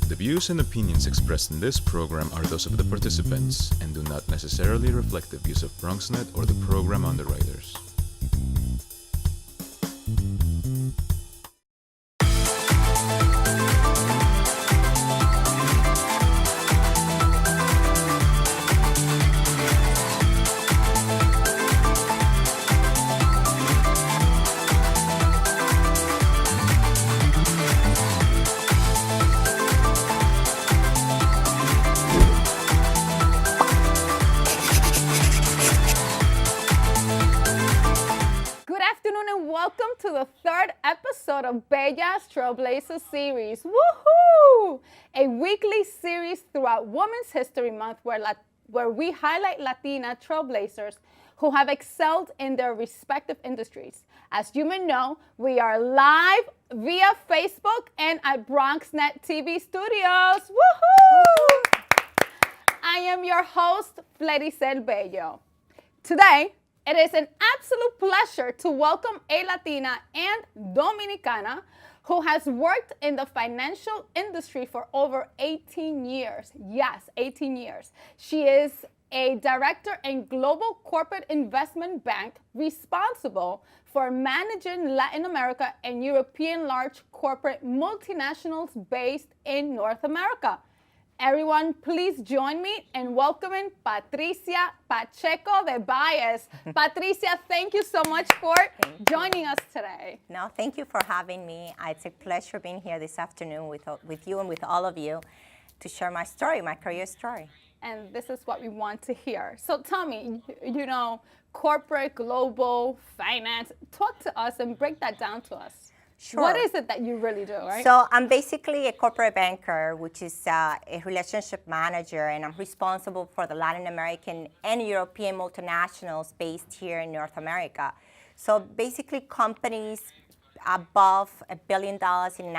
The views and opinions expressed in this program are those of the participants and do not necessarily reflect the views of BronxNet or the program underwriters. To the third episode of Baez's Trailblazer series. Woohoo! A weekly series throughout Women's History Month where we highlight Latina trailblazers who have excelled in their respective industries. As you may know, we are live via Facebook and at BronxNet TV studios. Woohoo! I am your host, Flericel Bello. Today, it is an absolute pleasure to welcome a Latina and Dominicana who has worked in the financial industry for over 18 years. Yes, 18 years. She is a director in Global Corporate Investment Bank responsible for managing Latin America and European large corporate multinationals based in North America. Everyone, please join me in welcoming Patricia Pacheco de Baez. Patricia, thank you so much for joining us today. No, thank you for having me. It's a pleasure being here this afternoon with you and with all of you to share my story, my career story. And this is what we want to hear. So tell me, corporate, global, finance, talk to us and break that down to us. Sure. What is it that you really do, right? So I'm basically a corporate banker, which is a relationship manager, and I'm responsible for the Latin American and European multinationals based here in North America. So basically companies above $1 billion in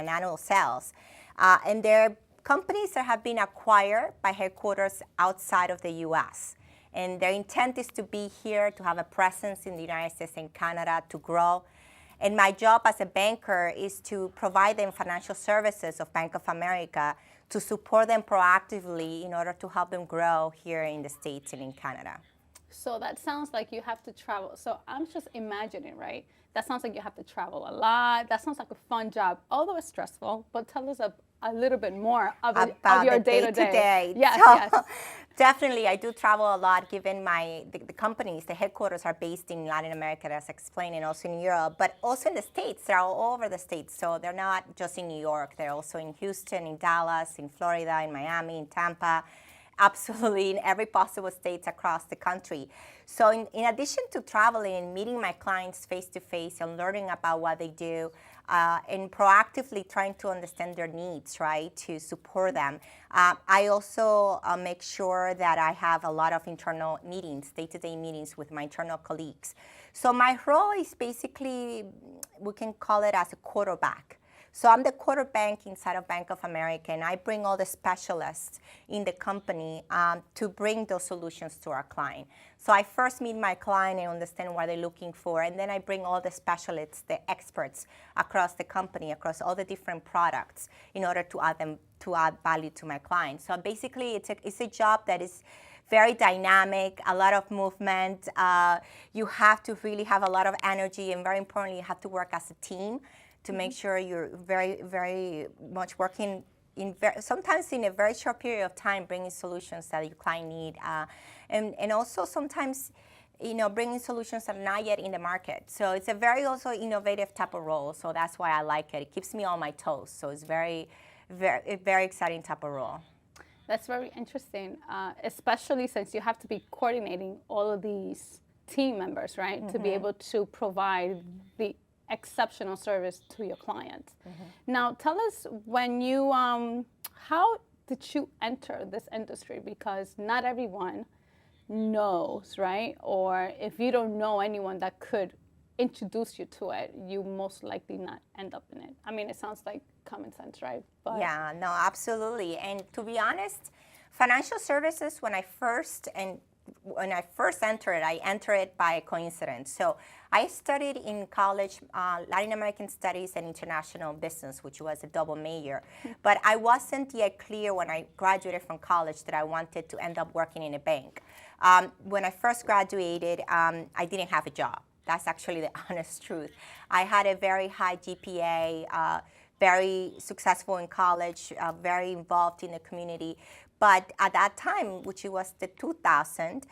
annual sales. And they're companies that have been acquired by headquarters outside of the U.S. And their intent is to be here, to have a presence in the United States and Canada, to grow. And my job as a banker is to provide them financial services of Bank of America to support them proactively in order to help them grow here in the States and in Canada. So that sounds like you have to travel. So I'm just imagining, right? That sounds like you have to travel a lot. That sounds like a fun job, although it's stressful. But tell us a little bit more of your day-to-day. Yes, so, yes. Definitely, I do travel a lot given the companies, the headquarters are based in Latin America, as explained, and also in Europe, but also in the States. They're all over the States. So they're not just in New York. They're also in Houston, in Dallas, in Florida, in Miami, in Tampa. Absolutely in every possible state across the country. So in addition to traveling and meeting my clients face-to-face and learning about what they do, and proactively trying to understand their needs, right, to support them. I also make sure that I have a lot of internal meetings, day-to-day meetings with my internal colleagues. So my role is basically, we can call it as a quarterback. So I'm the quarterback inside of Bank of America, and I bring all the specialists in the company to bring those solutions to our client. So I first meet my client and understand what they're looking for, and then I bring all the specialists, the experts across the company, across all the different products in order to add value to my client. So basically, it's a job that is very dynamic, a lot of movement. You have to really have a lot of energy, and very importantly, you have to work as a team to make sure you're very, very much working sometimes in a very short period of time, bringing solutions that your client need, and also sometimes, bringing solutions that are not yet in the market. So it's a very also innovative type of role. So that's why I like it. It keeps me on my toes. So it's very exciting type of role. That's very interesting, especially since you have to be coordinating all of these team members, right, to be able to provide the exceptional service to your clients. Now, tell us how did you enter this industry? Because not everyone knows, right? Or if you don't know anyone that could introduce you to it, you most likely not end up in it. I mean, it sounds like common sense, right? But yeah, no, absolutely. And to be honest, Financial services, when I first entered, I entered it by coincidence. So I studied in college Latin American Studies and International Business, which was a double major. But I wasn't yet clear when I graduated from college that I wanted to end up working in a bank. When I first graduated, I didn't have a job. That's actually the honest truth. I had a very high GPA, very successful in college, very involved in the community. But at that time, which was the 2000,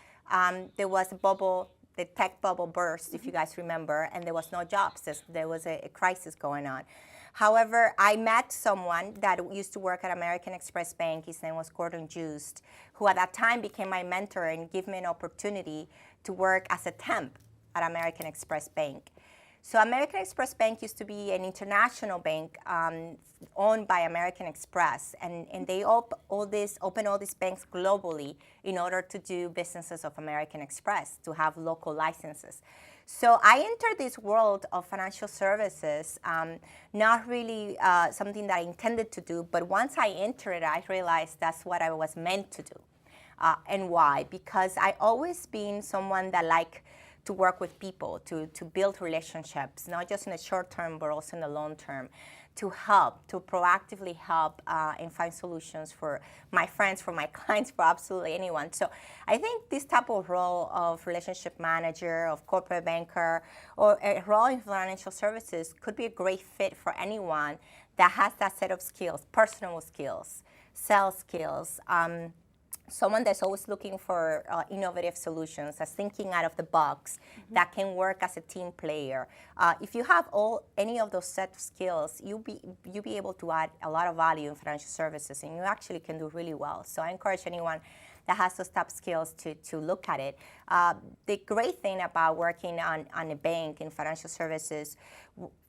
there was a bubble, the tech bubble burst, if you guys remember, and there was no jobs. There was a crisis going on. However, I met someone that used to work at American Express Bank. His name was Gordon Just, who at that time became my mentor and gave me an opportunity to work as a temp at American Express Bank. So American Express Bank used to be an international bank owned by American Express, and they opened all these banks globally in order to do businesses of American Express, to have local licenses. So I entered this world of financial services, not really something that I intended to do, but once I entered it, I realized that's what I was meant to do. And why? Because I always been someone that liked to work with people, to build relationships, not just in the short term, but also in the long term, to proactively help and find solutions for my friends, for my clients, for absolutely anyone. So I think this type of role of relationship manager, of corporate banker, or a role in financial services could be a great fit for anyone that has that set of skills, personal skills, sales skills, someone that's always looking for innovative solutions, that's thinking out of the box, that can work as a team player. If you have any of those set of skills, you'll be able to add a lot of value in financial services, and you actually can do really well. So I encourage anyone that has those top skills to look at it. The great thing about working on a bank in financial services,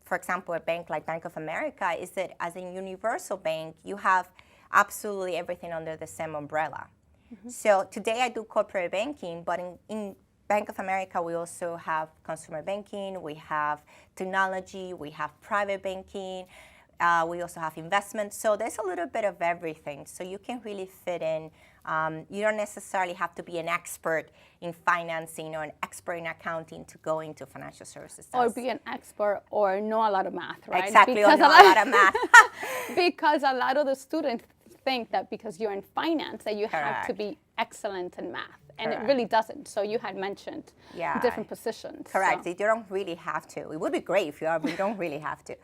for example, a bank like Bank of America, is that as a universal bank, you have absolutely everything under the same umbrella. So today I do corporate banking, but in Bank of America, we also have consumer banking, we have technology, we have private banking, we also have investments. So there's a little bit of everything. So you can really fit in. You don't necessarily have to be an expert in financing or an expert in accounting to go into financial services. Or be an expert or know a lot of math, right? Exactly, because or know a lot of math. Because a lot of the students think that because you're in finance that you Correct. have to be excellent in math, and Correct. it really doesn't. So you had mentioned different positions. Correct. So. You don't really have to. It would be great if you are, but you don't really have to.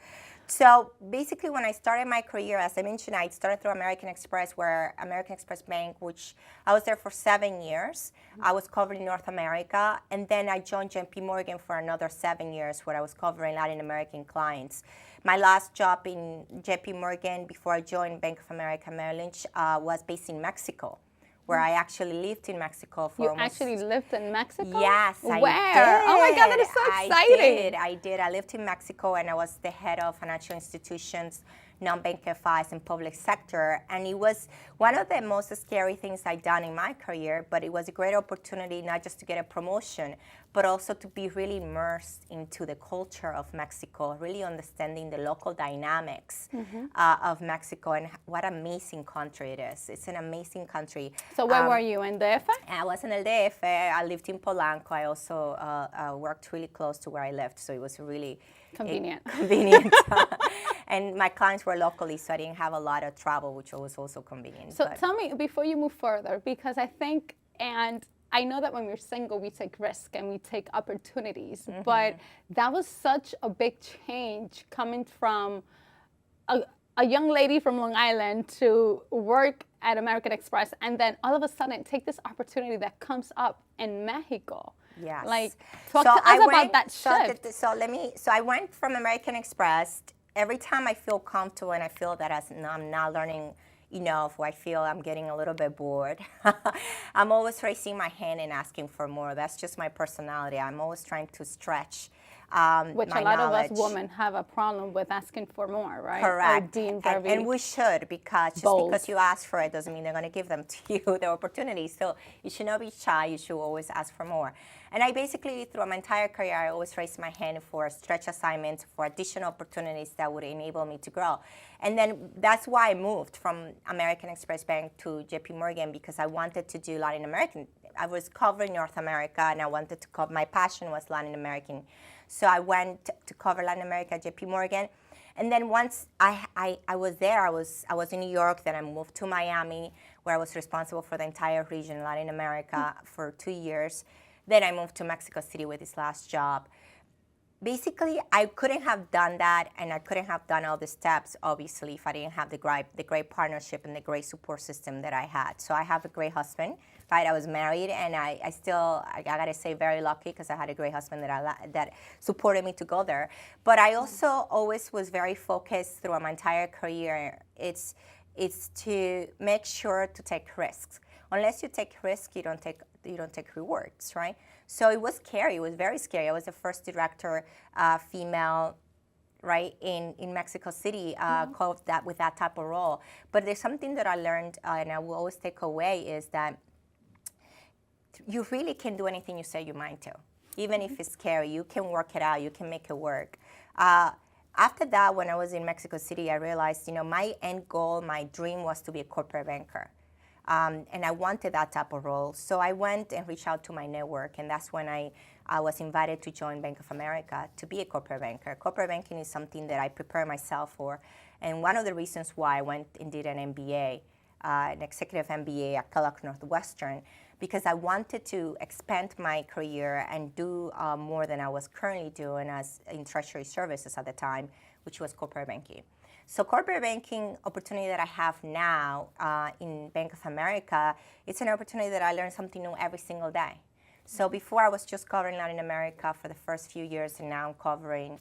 So basically, when I started my career, as I mentioned, I started through American Express, where American Express Bank, which I was there for 7 years. I was covering North America, and then I joined JP Morgan for another 7 years, where I was covering Latin American clients. My last job in JP Morgan before I joined Bank of America Merrill Lynch was based in Mexico, where I actually lived in Mexico for You actually lived in Mexico? Yes, Where? I did. Oh my God, that is so exciting. I did. I lived in Mexico, and I was the head of financial institutions, non-bank FIs, and public sector. And it was one of the most scary things I'd done in my career, but it was a great opportunity not just to get a promotion, but also to be really immersed into the culture of Mexico, really understanding the local dynamics of Mexico and what an amazing country it is. It's an amazing country. So where were you, in DF? I was in El DF. I lived in Polanco. I also worked really close to where I lived, so it was really Convenient. And my clients were locally, so I didn't have a lot of travel, which was also convenient. So tell me, before you move further, because I think, and I know that when we're single, we take risk and we take opportunities, but that was such a big change coming from a young lady from Long Island to work at American Express, and then all of a sudden take this opportunity that comes up in Mexico. Yes. Like, talk to us about that shift. So I went from American Express. Every time I feel comfortable and I feel that I'm not learning enough, or I feel I'm getting a little bit bored, I'm always raising my hand and asking for more. That's just my personality. I'm always trying to stretch Which my a lot knowledge. of us women have a problem with asking for more, right? Correct. Or being very And we should, because just bold. because you ask for it doesn't mean they're going to give them to you, the opportunities. So you should not be shy. You should always ask for more. And I basically, throughout my entire career, I always raised my hand for stretch assignments, for additional opportunities that would enable me to grow. And then that's why I moved from American Express Bank to JP Morgan, because I wanted to do Latin American. I was covering North America, and I wanted to cover, my passion was Latin American. So I went to cover Latin America at JP Morgan. And then once I was there, I was in New York, then I moved to Miami, where I was responsible for the entire region, Latin America, for 2 years. Then I moved to Mexico City with this last job. Basically, I couldn't have done that, and I couldn't have done all the steps, obviously, if I didn't have the great partnership and the great support system that I had. So I have a great husband, right? I was married, and I gotta say, very lucky, because I had a great husband that supported me to go there. But I also always was very focused throughout my entire career. It's to make sure to take risks. Unless you take risks, you don't take rewards, right? So it was scary. It was very scary. I was the first director, female, right, in Mexico City, with that type of role. But there's something that I learned, and I will always take away, is that you really can do anything you set your mind to. Even if it's scary, you can work it out. You can make it work. After that, when I was in Mexico City, I realized, my end goal, my dream was to be a corporate banker. And I wanted that type of role. So I went and reached out to my network, and that's when I was invited to join Bank of America to be a corporate banker. Corporate banking is something that I prepare myself for. And one of the reasons why I went and did an MBA, an executive MBA at Kellogg Northwestern, because I wanted to expand my career and do more than I was currently doing in Treasury Services at the time, which was corporate banking. So corporate banking opportunity that I have now in Bank of America, it's an opportunity that I learn something new every single day. So before I was just covering Latin America for the first few years, and now I'm covering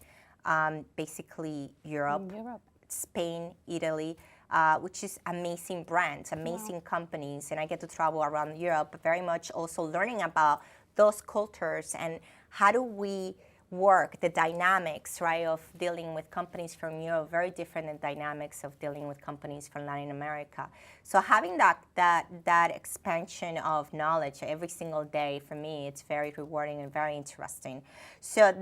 basically Europe, Spain, Italy, which is amazing brands, amazing companies, and I get to travel around Europe, but very much also learning about those cultures and how do we work, the dynamics, right, of dealing with companies from Europe, very different than dynamics of dealing with companies from Latin America. So having that expansion of knowledge every single day, for me, it's very rewarding and very interesting. So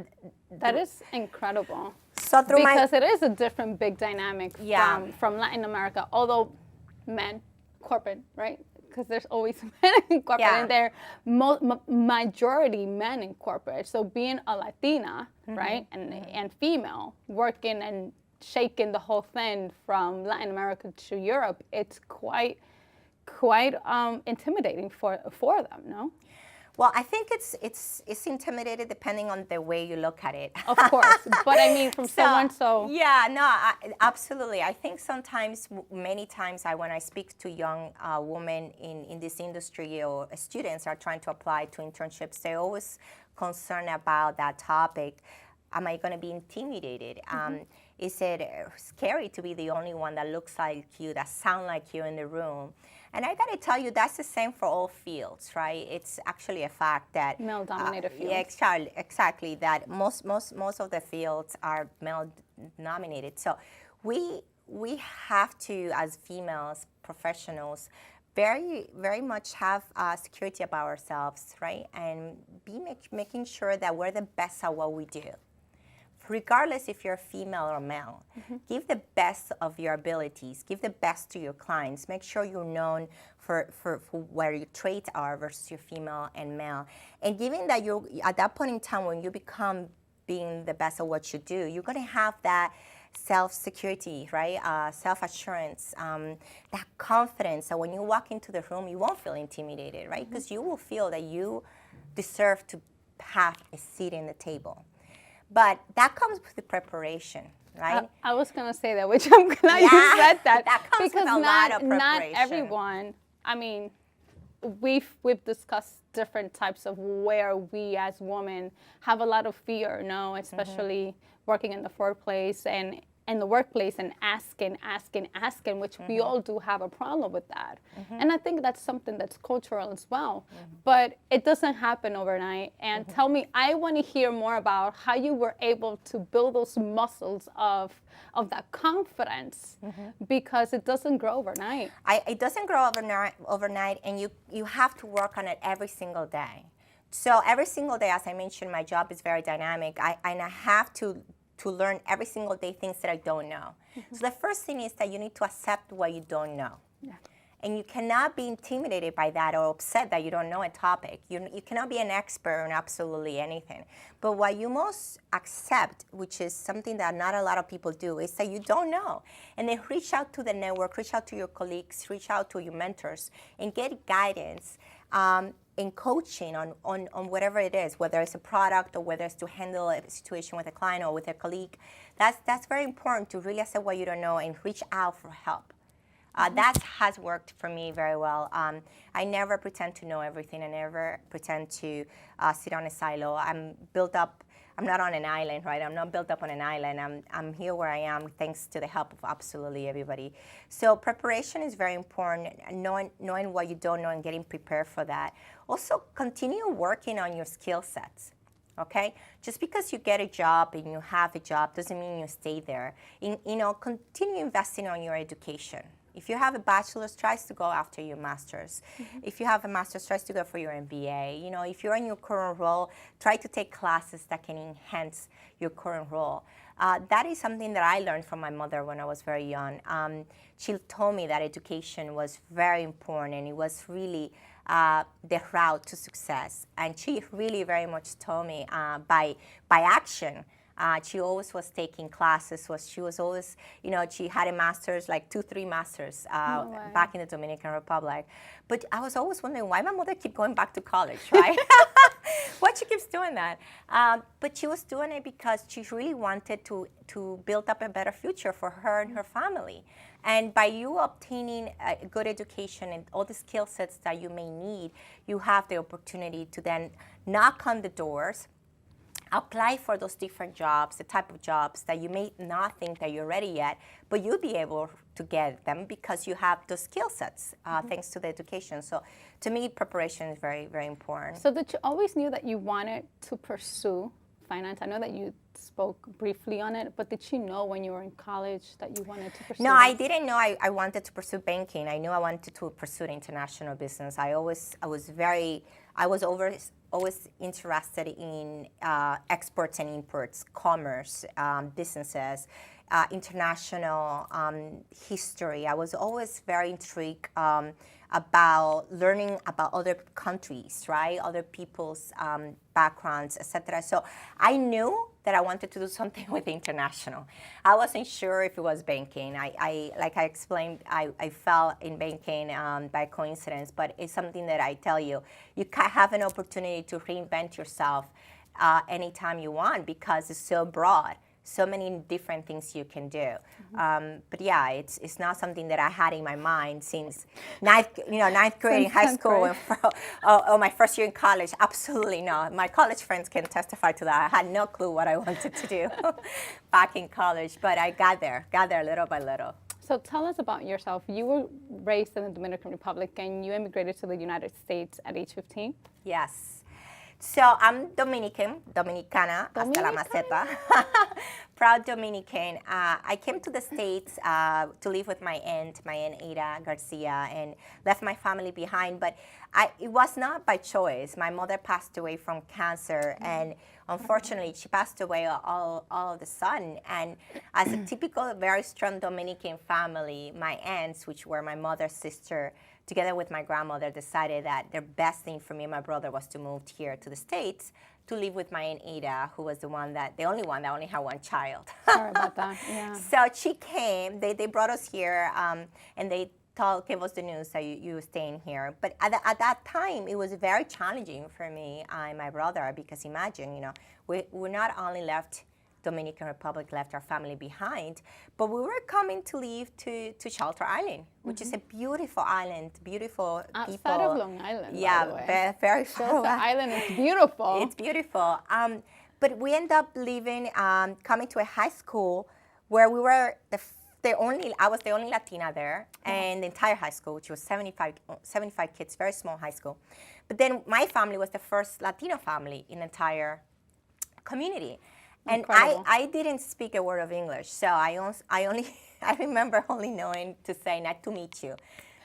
that is incredible. So because it is a different big dynamic from Latin America, although men, corporate, right? Because there's always men in corporate, and they're majority men in corporate. So being a Latina, right, and female, working and shaking the whole thing from Latin America to Europe, it's quite intimidating for them, no? Well, I think it's intimidating depending on the way you look at it. Of course, but I mean from so. Yeah, no, absolutely. I think sometimes, many times, when I speak to young women in this industry, or students are trying to apply to internships, they're always concerned about that topic. Am I going to be intimidated? Is it scary to be the only one that looks like you, that sound like you in the room? And I got to tell you, that's the same for all fields, right? It's actually a fact that male-dominated fields. Yeah, exactly. That most of the fields are male-dominated. So we have to, as females, professionals, very much have security about ourselves, right? And making sure that we're the best at what we do. Regardless if you're female or male, give the best of your abilities, give the best to your clients, make sure you're known for where your traits are versus your female and male. And given that you're at that point in time when you become being the best at what you do, you're going to have that self-security, right? Self-assurance, that confidence that when you walk into the room, you won't feel intimidated, right? Because you will feel that you deserve to have a seat in the table. But that comes with the prepreration, right? I was going to say that, which I'm glad you said that. That comes because with a lot of preparation. Not everyone, I mean, we've discussed different types of where we as women have a lot of fear, no? Especially working in the workplace and in the workplace and asking, which we all do have a problem with that. And I think that's something that's cultural as well. But it doesn't happen overnight. And tell me, I want to hear more about how you were able to build those muscles of that confidence, because it doesn't grow overnight. It doesn't grow overnight, and you have to work on it every single day. So every single day, as I mentioned, my job is very dynamic. I have to learn every single day things that I don't know. So the first thing is that you need to accept what you don't know. Yeah. And you cannot be intimidated by that or upset that you don't know a topic. You cannot be an expert on absolutely anything. But what you must accept, which is something that not a lot of people do, is that you don't know. And then reach out to the network, reach out to your colleagues, reach out to your mentors, and get guidance and coaching on whatever it is, whether it's a product or whether it's to handle a situation with a client or with a colleague. That's very important, to really accept what you don't know and reach out for help. That has worked for me very well. I never pretend to know everything. I never pretend to sit on a silo. I'm built up. I'm not on an island, right? I'm not built up on an island. I'm here where I am thanks to the help of absolutely everybody. So preparation is very important, knowing what you don't know and getting prepared for that. Also, continue working on your skill sets. Okay? Just because you get a job and you have a job doesn't mean you stay there. Continue investing on your education. If you have a bachelor's, try to go after your master's. If you have a master's, try to go for your MBA. If you're in your current role, try to take classes that can enhance your current role. That is something that I learned from my mother when I was very young. She told me that education was very important, and it was really the route to success. And she really very much told me by action. She always was taking classes. She was always, she had a master's, like 2-3 masters back in the Dominican Republic. But I was always wondering why my mother keep going back to college, right? Why she keeps doing that? But she was doing it because she really wanted to build up a better future for her and her family. And by you obtaining a good education and all the skill sets that you may need, you have the opportunity to then knock on the doors, apply for those different jobs, the type of jobs that you may not think that you're ready yet, but you'll be able to get them because you have the skill sets thanks to the education. So to me, preparation is very, very important. So did you always knew that you wanted to pursue finance? I know that you spoke briefly on it, but did you know when you were in college that you wanted to pursue No, I didn't know I wanted to pursue banking. I knew I wanted to pursue international business. I was always interested in exports and imports, commerce, businesses, international history. I was always very intrigued about learning about other countries, right? Other people's backgrounds, etc. So I knew that I wanted to do something with international. I wasn't sure if it was banking. Like I explained, I fell in banking by coincidence, but it's something that I tell you, you have an opportunity to reinvent yourself anytime you want because it's so broad. So many different things you can do. But yeah, it's not something that I had in my mind since ninth grade in high school or my first year in college. Absolutely not. My college friends can testify to that. I had no clue what I wanted to do back in college, but I got there little by little. So tell us about yourself. You were raised in the Dominican Republic and you immigrated to the United States at age 15? Yes. So I'm Dominicana, hasta la maceta, proud Dominican. I came to the States to live with my aunt Ada Garcia, and left my family behind. But it was not by choice. My mother passed away from cancer, and unfortunately, she passed away all of a sudden. And as a typical, very strong Dominican family, my aunts, which were my mother's sister, together with my grandmother, decided that the best thing for me and my brother was to move here to the States to live with my Aunt Ada, who was the only one that only had one child. Sorry about that. Yeah. So she came. They brought us here, and they gave us the news that you were staying here. But at that time, it was very challenging for me and my brother because imagine, we're not only Dominican Republic left our family behind, but we were coming to live to Shelter Island, which is a beautiful island, beautiful outside people. Outside of Long Island, yeah, by the way. Very far Shelter away. Island is beautiful. It's beautiful. But we end up coming to a high school where we were I was the only Latina there, and the entire high school, which was 75 kids, very small high school. But then my family was the first Latino family in the entire community. And I didn't speak a word of English, so I remember only knowing to say nice to meet you.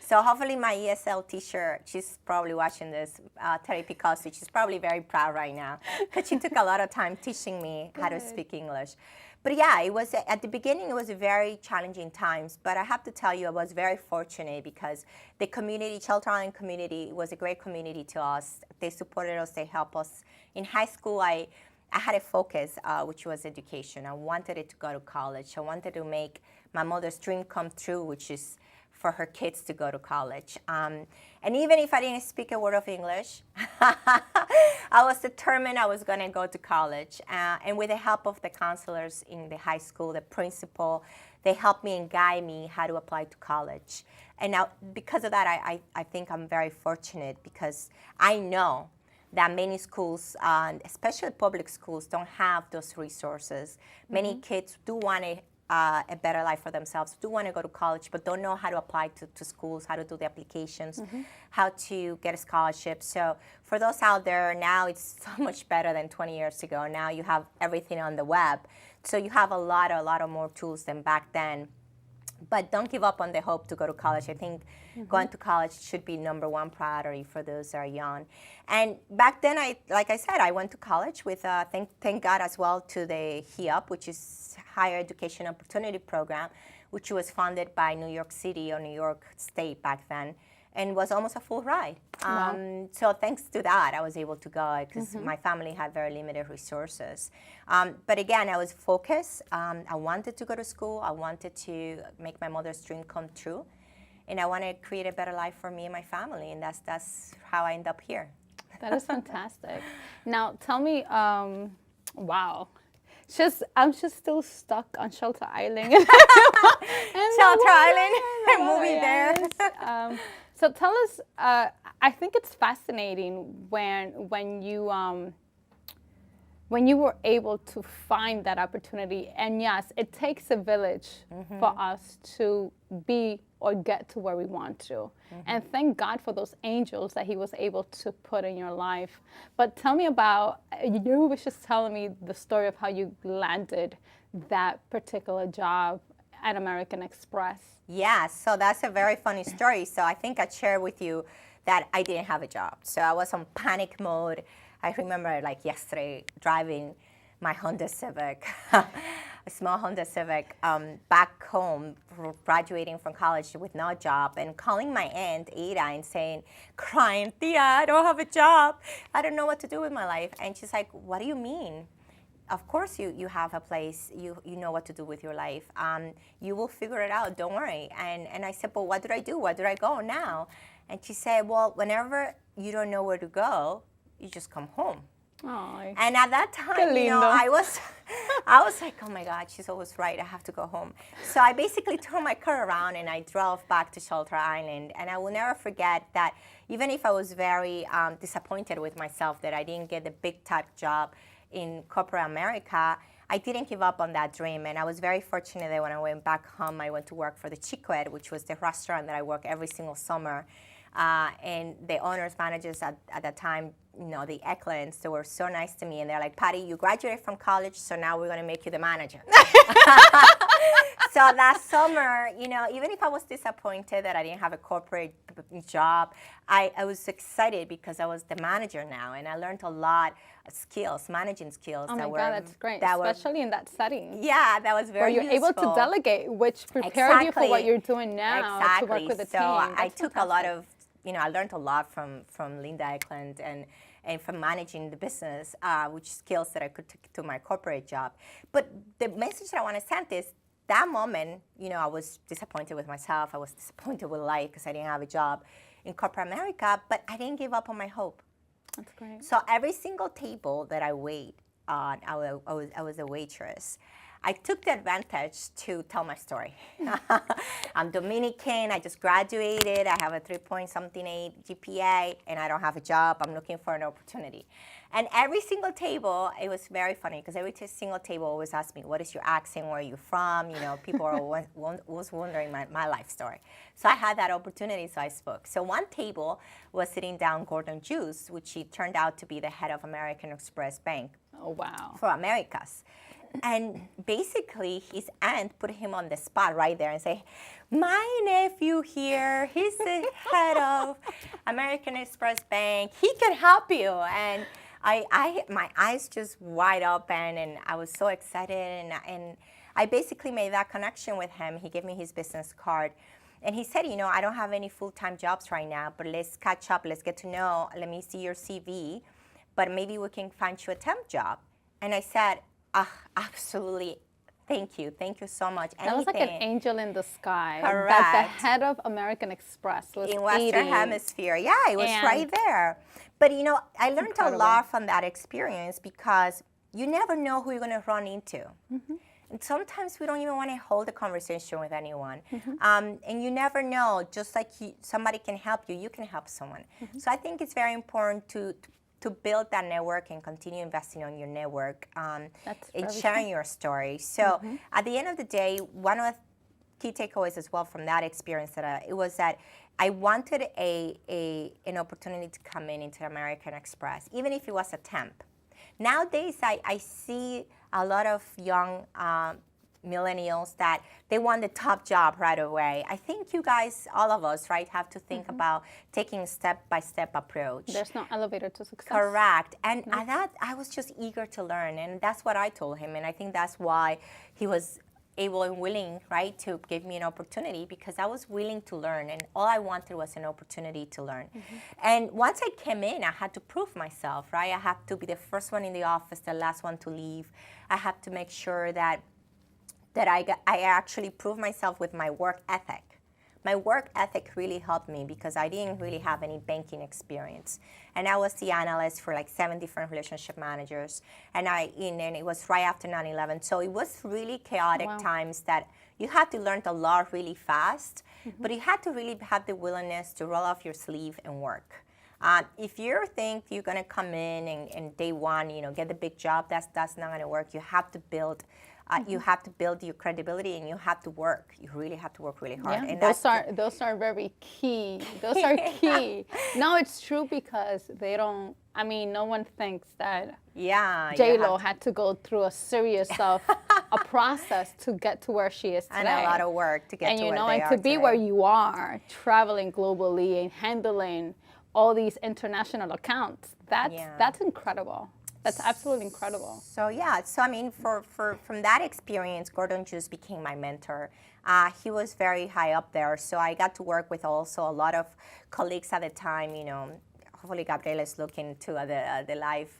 So hopefully my ESL teacher, she's probably watching this, Terry Picasso, she's probably very proud right now, because she took a lot of time teaching me how to speak English. But yeah, it was at the beginning, it was very challenging times, but I have to tell you, I was very fortunate because the community, Shelter Island community, was a great community to us. They supported us, they helped us. In high school, I had a focus, which was education. I wanted it to go to college. I wanted to make my mother's dream come true, which is for her kids to go to college. And even if I didn't speak a word of English, I was determined I was going to go to college. And with the help of the counselors in the high school, the principal, they helped me and guide me how to apply to college. And now, because of that, I think I'm very fortunate because I know that many schools, especially public schools, don't have those resources. Many kids do want a better life for themselves, do want to go to college, but don't know how to apply to schools, how to do the applications, how to get a scholarship. So for those out there, now it's so much better than 20 years ago. Now you have everything on the web. So you have a lot of more tools than back then. But don't give up on the hope to go to college. I think going to college should be #1 priority for those that are young. And back then, like I said, I went to college with, thank God as well, to the HEOP, which is Higher Education Opportunity Program, which was funded by New York City or New York State back then, and was almost a full ride. Wow. So thanks to that, I was able to go because my family had very limited resources. But again, I was focused. I wanted to go to school. I wanted to make my mother's dream come true. And I wanted to create a better life for me and my family. And that's how I end up here. That is fantastic. Now, tell me, wow. I'm just still stuck on Shelter Island. Shelter Island, moving there. So tell us, I think it's fascinating when you were able to find that opportunity. And yes, it takes a village for us to be or get to where we want to. And thank God for those angels that he was able to put in your life. But tell me about, you was just telling me the story of how you landed that particular job at American Express. Yeah, so that's a very funny story. So I think I shared with you that I didn't have a job. So I was on panic mode. I remember like yesterday driving my Honda Civic, a small Honda Civic, back home, graduating from college with no job, and calling my aunt, Ada, and saying, crying, Tia, I don't have a job. I don't know what to do with my life. And she's like, what do you mean? Of course you have a place, you know what to do with your life. You will figure it out, don't worry. And I said, well, what do I do? Where do I go now? And she said, well, whenever you don't know where to go, you just come home. Aww. And at that time, you know, I was like, oh my God, she's always right, I have to go home. So I basically turned my car around and I drove back to Shelter Island. And I will never forget that even if I was very disappointed with myself that I didn't get the big tech job in corporate America, I didn't give up on that dream. And I was very fortunate that when I went back home, I went to work for the Chiquet, which was the restaurant that I work every single summer. And the owners, managers at that time, you know, the Eklunds, they were so nice to me. And they're like, Patty, you graduated from college, so now we're going to make you the manager. So that summer, you know, even if I was disappointed that I didn't have a corporate job, I was excited because I was the manager now. And I learned a lot of skills, managing skills. Oh my God, that's great, especially in that setting. Yeah, that was very useful. Where you're able to delegate, which prepared you for what you're doing now to work with a team. So I took a lot of, you know, I learned a lot from Linda Eklund and from managing the business, which skills that I could take to my corporate job. But the message that I want to send is that moment, you know, I was disappointed with myself. I was disappointed with life because I didn't have a job in corporate America, but I didn't give up on my hope. That's great. So every single table that I wait on, I was a waitress. I took the advantage to tell my story. I'm Dominican, I just graduated, I have a 3.8 GPA, and I don't have a job. I'm looking for an opportunity. And every single table, it was very funny because every single table always asked me, what is your accent, where are you from? You know, people are was wondering my life story. So I had that opportunity, so I spoke. So one table was sitting down Gordon Juice, which he turned out to be the head of American Express Bank. Oh, wow. For Americas. And basically, his aunt put him on the spot right there and say, my nephew here, he's the head of American Express Bank. He can help you. And my eyes just wide open, and I was so excited. And I basically made that connection with him. He gave me his business card. And he said, you know, I don't have any full-time jobs right now, but let's catch up. Let's get to know. Let me see your CV. But maybe we can find you a temp job. And I said, absolutely. Thank you so much. That was like an angel in the sky. Correct. That the head of American Express was in Western Hemisphere. Yeah, it was right there. But you know, I learned a lot from that experience because you never know who you're going to run into. Mm-hmm. And sometimes we don't even want to hold a conversation with anyone. Mm-hmm. And you never know, just like somebody can help you, you can help someone. Mm-hmm. So I think it's very important to build that network and continue investing on your network and sharing your story. So at the end of the day, one of the key takeaways as well from that experience it was that I wanted an opportunity to come into American Express, even if it was a temp. Nowadays, I see a lot of young millennials that they want the top job right away. I think you guys, all of us, right, have to think about taking a step-by-step approach. There's no elevator to success. Correct. And I was just eager to learn, and that's what I told him, and I think that's why he was able and willing, right, to give me an opportunity, because I was willing to learn, and all I wanted was an opportunity to learn. And once I came in, I had to prove myself, right? I had to be the first one in the office, the last one to leave. I had to make sure that I actually proved myself with my work ethic. My work ethic really helped me because I didn't really have any banking experience. And I was the analyst for like 7 different relationship managers. And it was right after 9/11. So it was really chaotic times that you had to learn a lot really fast, but you had to really have the willingness to roll off your sleeve and work. If you think you're going to come in and day one, you know, get the big job, that's not going to work. You have to build you have to build your credibility, and you have to work. You really have to work really hard. Yeah, and those are very key. Those are key. No, it's true because they don't. I mean, no one thinks that J-Lo had to go through a series of a process to get to where she is today. And a lot of work to get to where they are and to be today. where you are, traveling globally and handling all these international accounts. That's incredible. That's absolutely incredible. So I mean, from that experience, Gordon Juice became my mentor. He was very high up there, so I got to work with also a lot of colleagues at the time. You know, hopefully Gabriela is looking to the live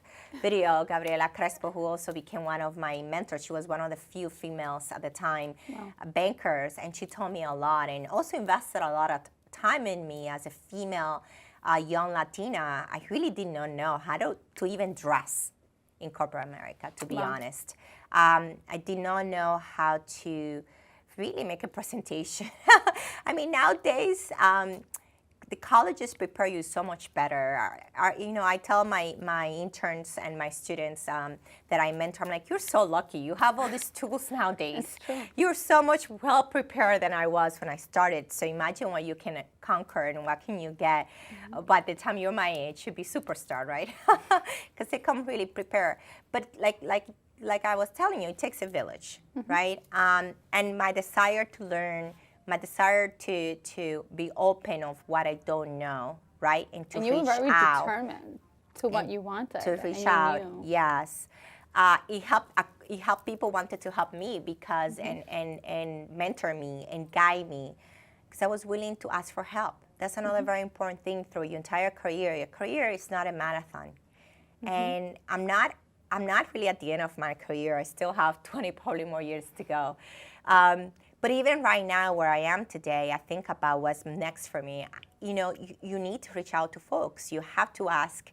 video. Gabriela Crespo, who also became one of my mentors. She was one of the few females at the time, bankers, and she taught me a lot and also invested a lot of time in me as a female, young Latina. I really did not know how to even dress in corporate America, to be honest. I did not know how to really make a presentation. I mean, nowadays, the colleges prepare you so much better. You know, I tell my interns and my students that I mentor, I'm like, you're so lucky. You have all these tools nowadays. It's true. You're so much well prepared than I was when I started. So imagine what you can conquer and what can you get. By the time you're my age, you'd be superstar, right? Because they come really prepared. But like I was telling you, it takes a village, right? And my desire to learn, my desire to be open of what I don't know, right? And to reach out. And you were very determined to what you wanted. To reach out, yes. It helped people wanted to help me because and mentor me and guide me because I was willing to ask for help. That's another very important thing through your entire career. Your career is not a marathon. And I'm not really at the end of my career. I still have 20 probably more years to go. But even right now where I am today, I think about what's next for me. You know, you need to reach out to folks. You have to ask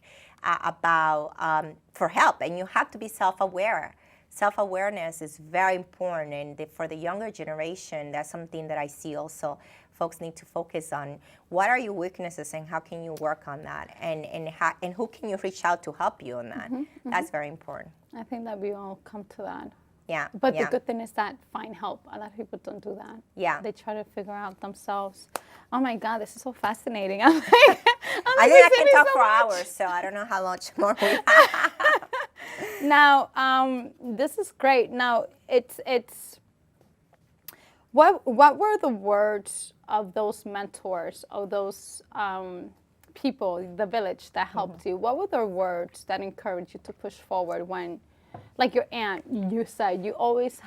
for help, and you have to be self-aware. self-awareness is very important, and for the younger generation, that's something that I see also. Folks need to focus on what are your weaknesses and how can you work on that, and who can you reach out to help you on that. That's very important. I think that we all come to that. Yeah. But yeah. the good thing is that find help. A lot of people don't do that. Yeah. They try to figure out themselves. Oh my God, this is so fascinating. I think I can talk for hours, so I don't know how much more we have. Now, this is great. Now, it's what were the words of those mentors, of those people, the village that helped you? What were the words that encouraged you to push forward when, like your aunt, you said you always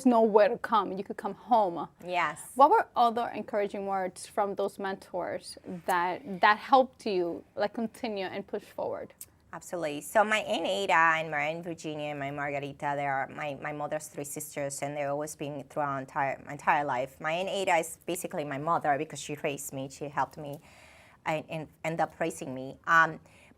know where to come. You could come home. Yes. What were other encouraging words from those mentors that helped you like continue and push forward? Absolutely. So my Aunt Ada and my Aunt Virginia and my Margarita, they are my mother's three sisters, and they've always been throughout my entire life. My Aunt Ada is basically my mother because she raised me. She helped me and ended up raising me.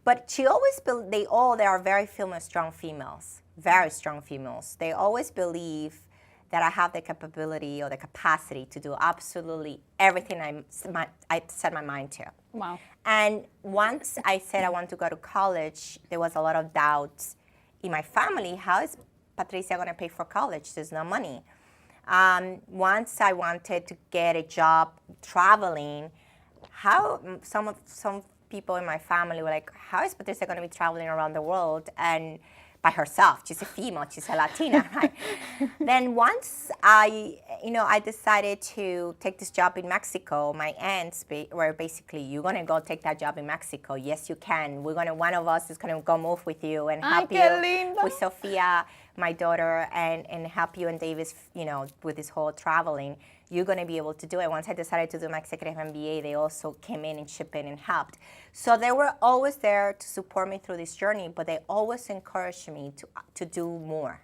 But she always, they are very strong females, very strong females. They always believe that I have the capability or the capacity to do absolutely everything I set my mind to. Wow. And once I said I want to go to college, there was a lot of doubts in my family. How is Patricia going to pay for college? There's no money. Once I wanted to get a job traveling, how some people in my family were like, how is Patricia going to be traveling around the world and by herself? She's a female, she's a Latina, right? Then once I decided to take this job in Mexico, my aunts were basically, you're going to go take that job in Mexico. Yes, you can. One of us is going to go move with you and help you with Sophia, my daughter, and help you and Davis, with this whole traveling. You're going to be able to do it. Once I decided to do my executive MBA, they also came in and chipped in and helped. So they were always there to support me through this journey, but they always encouraged me to do more,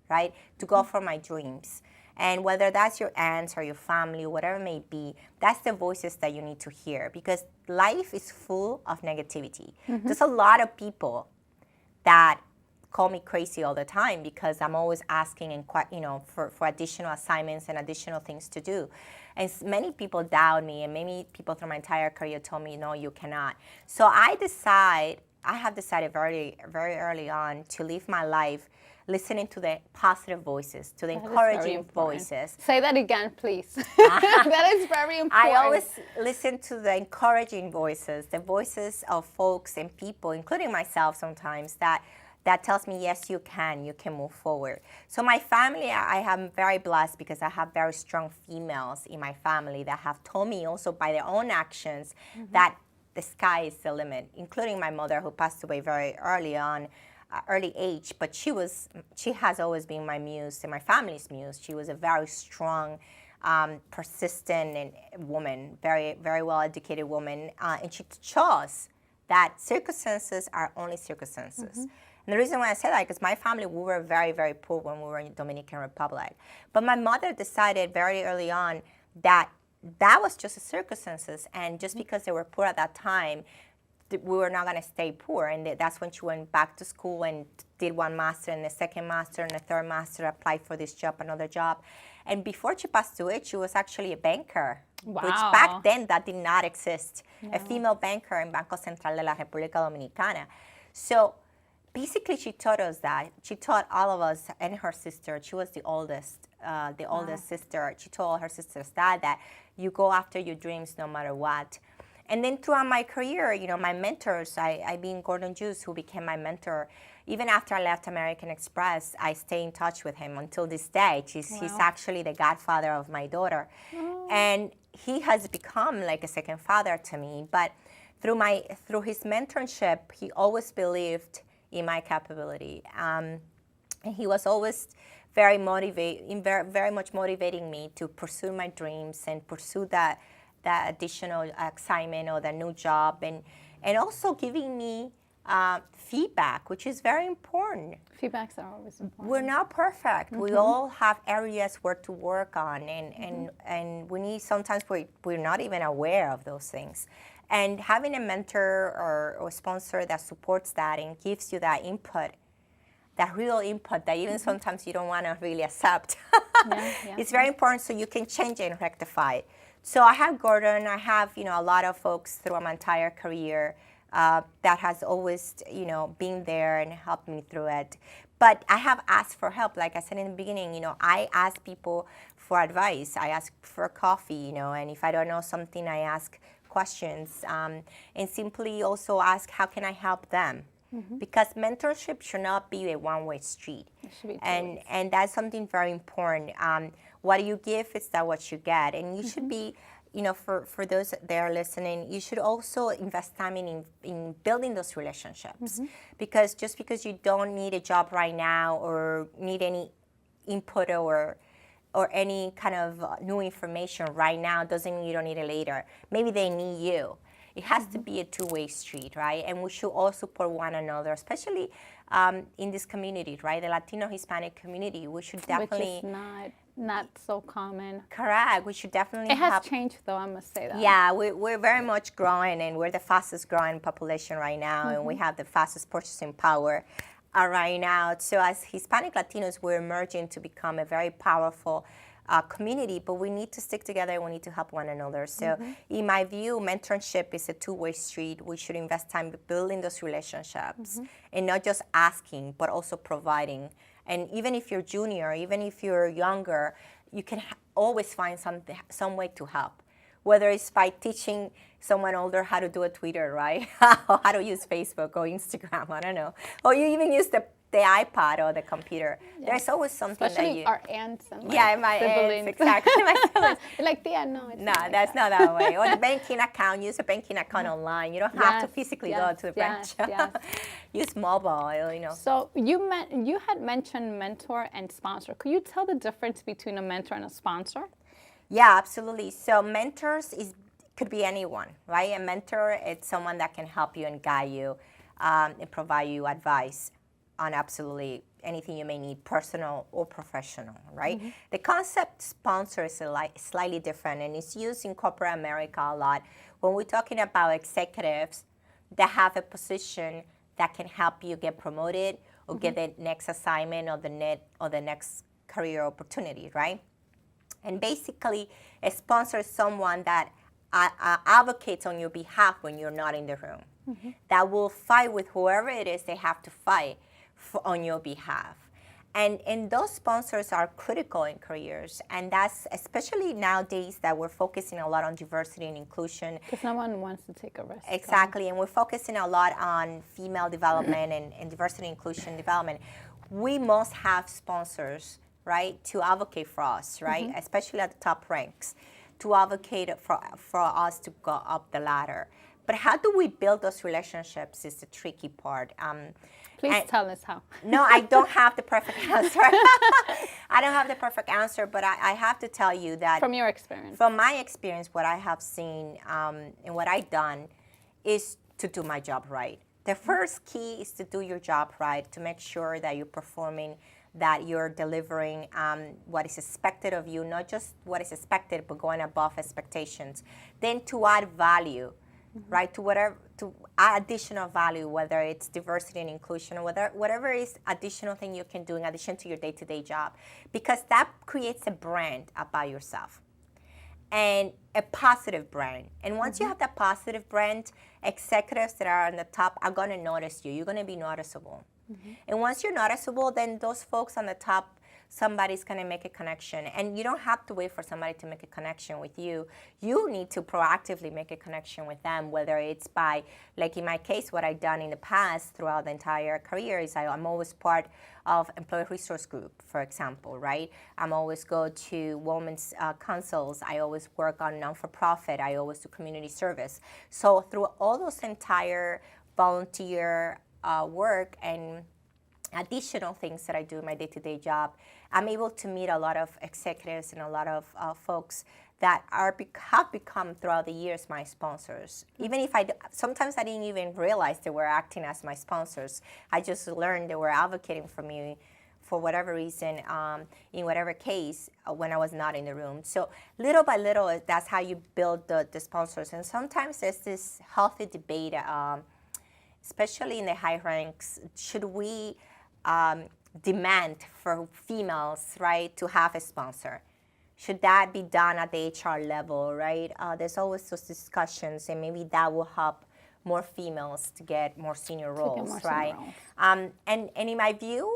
right? To go for my dreams. And whether that's your aunts or your family, whatever it may be, that's the voices that you need to hear, because life is full of negativity. There's a lot of people that call me crazy all the time because I'm always asking and for additional assignments and additional things to do. And many people doubt me, and many people through my entire career told me, no, you cannot. So I have decided very, very early on to live my life listening to the positive voices, to the encouraging voices. Say that again, please. That is very important. I always listen to the encouraging voices, the voices of folks and people, including myself sometimes, that tells me, yes, you can move forward. So my family, I am very blessed because I have very strong females in my family that have told me also by their own actions that the sky is the limit, including my mother, who passed away very early age, but she has always been my muse and my family's muse. She was a very strong, persistent woman, very, very well-educated woman, and she chose that circumstances are only circumstances. And the reason why I say that is because my family, we were very, very poor when we were in the Dominican Republic. But my mother decided very early on that was just the circumstances, and just because they were poor at that time, we were not going to stay poor. And that's when she went back to school and did one master and a second master and a third master, applied for this job, another job. And before she passed away, she was actually a banker, which back then that did not exist. A female banker in Banco Central de la República Dominicana. So basically, she taught us that. She taught all of us and her sister. She was the oldest sister. She told her sisters that you go after your dreams no matter what. And then throughout my career, my mentors, I being Gordon Juice, who became my mentor. Even after I left American Express, I stay in touch with him until this day. He's actually the godfather of my daughter. And he has become like a second father to me. But through his mentorship, he always believed in my capability. And he was always very much motivating me to pursue my dreams and pursue that additional assignment or the new job, and also giving me feedback, which is very important. Feedbacks are always important. We're not perfect. We all have areas where to work on, and we need, sometimes we're not even aware of those things. And having a mentor or sponsor that supports that and gives you that input that real input that even sometimes you don't want to really accept. Yeah, It's very important so you can change it and rectify it. So I have Gordon, I have, a lot of folks throughout my entire career that has always, been there and helped me through it. But I have asked for help. Like I said in the beginning, I ask people for advice. I ask for coffee, and if I don't know something, I ask questions, and simply also ask, how can I help them? Because mentorship should not be a one-way street. It should be And that's something very important. What you give is that what you get. And you should be, for those that are listening, you should also invest time in building those relationships. Because just because you don't need a job right now or need any input or any kind of new information right now doesn't mean you don't need it later. Maybe they need you. It has to be a two-way street, right? And we should all support one another, especially in this community, right? The Latino Hispanic community. We should definitely... Which is not so common. Correct. We should definitely It has changed, though, I must say that. Yeah, we're very much growing, and we're the fastest growing population right now, and we have the fastest purchasing power right now. So as Hispanic Latinos, we're emerging to become a very powerful community, but we need to stick together and we need to help one another. So in my view, mentorship is a two-way street. We should invest time building those relationships and not just asking, but also providing. And even if you're junior, even if you're younger, you can always find some way to help. Whether it's by teaching someone older how to do a Twitter, right? Or how to use Facebook or Instagram, I don't know. Or you even use the iPad or the computer. Yeah. There's always something especially that you... our aunts and my siblings. aunts, exactly. My siblings. Like, yeah, no, it's not like that's not that way. Or the banking account, use a banking account online. You don't have to physically go to the branch. Use mobile, So you had mentioned mentor and sponsor. Could you tell the difference between a mentor and a sponsor? Yeah, absolutely. So mentors could be anyone, right? A mentor is someone that can help you and guide you and provide you advice on absolutely anything you may need, personal or professional, right? The concept sponsor is slightly different, and it's used in corporate America a lot when we're talking about executives that have a position that can help you get promoted or get the next assignment or the next career opportunity, right? And basically, a sponsor is someone that advocates on your behalf when you're not in the room, that will fight with whoever it is they have to fight on your behalf. And those sponsors are critical in careers, and that's especially nowadays that we're focusing a lot on diversity and inclusion. Because no one wants to take a risk. Exactly, and we're focusing a lot on female development and diversity and inclusion development. We must have sponsors, right, to advocate for us, right, especially at the top ranks, to advocate for us to go up the ladder. But how do we build those relationships is the tricky part. Please tell us how. No, I don't have the perfect answer. I don't have the perfect answer, but I have to tell you that... From your experience. From my experience, what I have seen and what I've done is to do my job right. The first key is to do your job right, to make sure that you're performing, that you're delivering what is expected of you, not just what is expected, but going above expectations. Then to add value, right, to add additional value, whether it's diversity and inclusion, or whatever is additional thing you can do in addition to your day-to-day job, because that creates a brand about yourself and a positive brand. And once you have that positive brand, executives that are on the top are going to notice you. You're going to be noticeable. And once you're noticeable, then those folks on the top, somebody's going to make a connection. And you don't have to wait for somebody to make a connection with you. You need to proactively make a connection with them, whether it's by, like in my case, what I've done in the past throughout the entire career is I'm always part of employee resource group, for example, right? I'm always go to women's councils. I always work on non-for-profit. I always do community service. So through all those entire volunteer work and additional things that I do in my day-to-day job, I'm able to meet a lot of executives and a lot of folks that have become throughout the years my sponsors. Even if sometimes I didn't even realize they were acting as my sponsors. I just learned they were advocating for me for whatever reason, in whatever case, when I was not in the room. So little by little, that's how you build the sponsors. And sometimes there's this healthy debate, especially in the high ranks, should we demand for females, right, to have a sponsor? Should that be done at the HR level, right? There's always those discussions, and maybe that will help more females to get more senior roles, right? And in my view,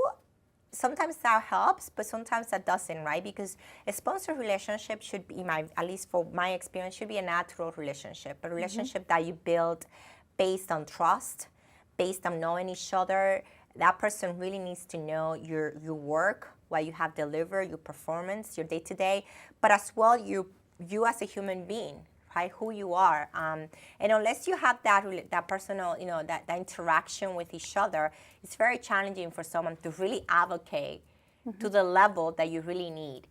sometimes that helps, but sometimes that doesn't, right? Because a sponsor relationship should be, at least for my experience, should be a natural relationship, a relationship that you build based on trust, based on knowing each other. That person really needs to know your work, what you have delivered, your performance, your day-to-day, but as well you as a human being, right? Who you are. And unless you have that personal, that interaction with each other, it's very challenging for someone to really advocate to the level that you really need,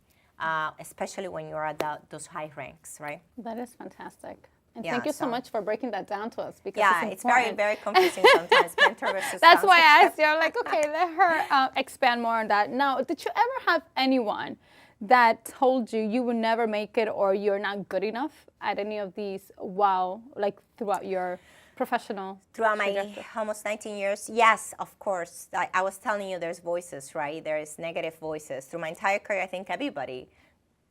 especially when you're at those high ranks, right? That is fantastic. And thank you so much for breaking that down to us, because it's very, very confusing sometimes, mentor versus That's why I asked you. I'm like, okay, let her expand more on that. Now, did you ever have anyone that told you you would never make it or you're not good enough at any of these, throughout your professional Throughout my almost 19 years? Yes, of course. I was telling you there's voices, right? There's negative voices. Through my entire career, I think everybody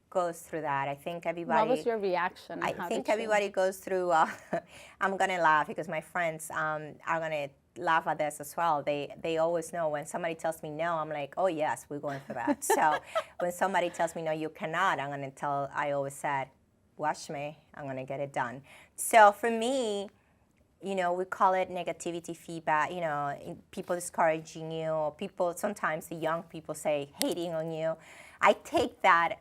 goes through that. I think everybody. What was your reaction? I think everybody goes through. I'm gonna laugh because my friends are gonna laugh at this as well. They always know when somebody tells me no, I'm like, oh yes, we're going for that. So when somebody tells me no, you cannot, I always said, watch me, I'm gonna get it done. So for me, we call it negativity feedback, people discouraging you, or people, sometimes the young people say hating on you. I take that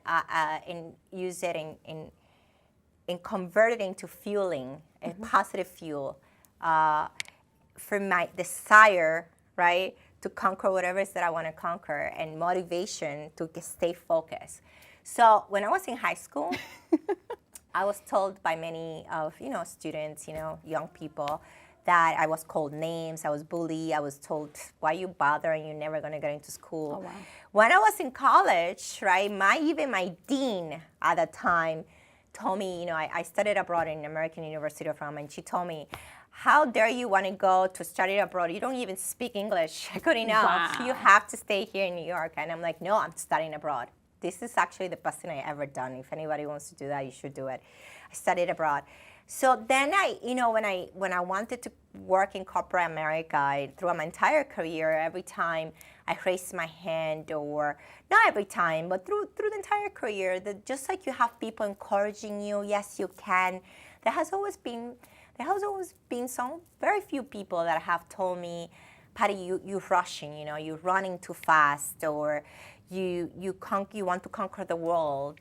and use it in convert it into fueling, a positive fuel for my desire, right, to conquer whatever it is that I want to conquer, and motivation to stay focused. So when I was in high school, I was told by many of, students, young people, that I was called names, I was bullied, I was told, why you bothering, you're never gonna get into school. Oh, wow. When I was in college, right, even my dean at the time told me, I studied abroad in American University of Rome, and she told me, how dare you want to go to study abroad? You don't even speak English good enough. Wow. You have to stay here in New York. And I'm like, no, I'm studying abroad. This is actually the best thing I ever done. If anybody wants to do that, you should do it. I studied abroad. So then when I wanted to work in corporate America, throughout my entire career, every time I raised my hand, or not every time, but through the entire career, just like you have people encouraging you, yes, you can. There has always been some very few people that have told me, Patty, you're rushing, you're running too fast, or you want to conquer the world,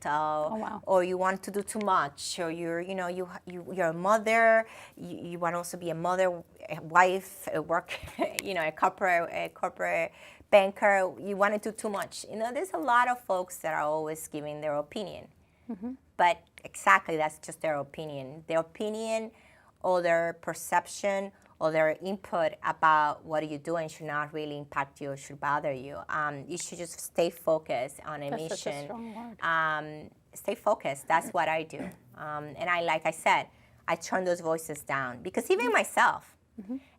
or you want to do too much, or you're a mother, you want to also be a mother, a wife, a work, a corporate banker, you want to do too much. There's a lot of folks that are always giving their opinion, but exactly, that's just their opinion. Their opinion or their perception or their input about what you're doing should not really impact you or should bother you. You should just stay focused on a mission. That's such a strong word. Stay focused. That's what I do. And like I said, I turn those voices down, because even myself,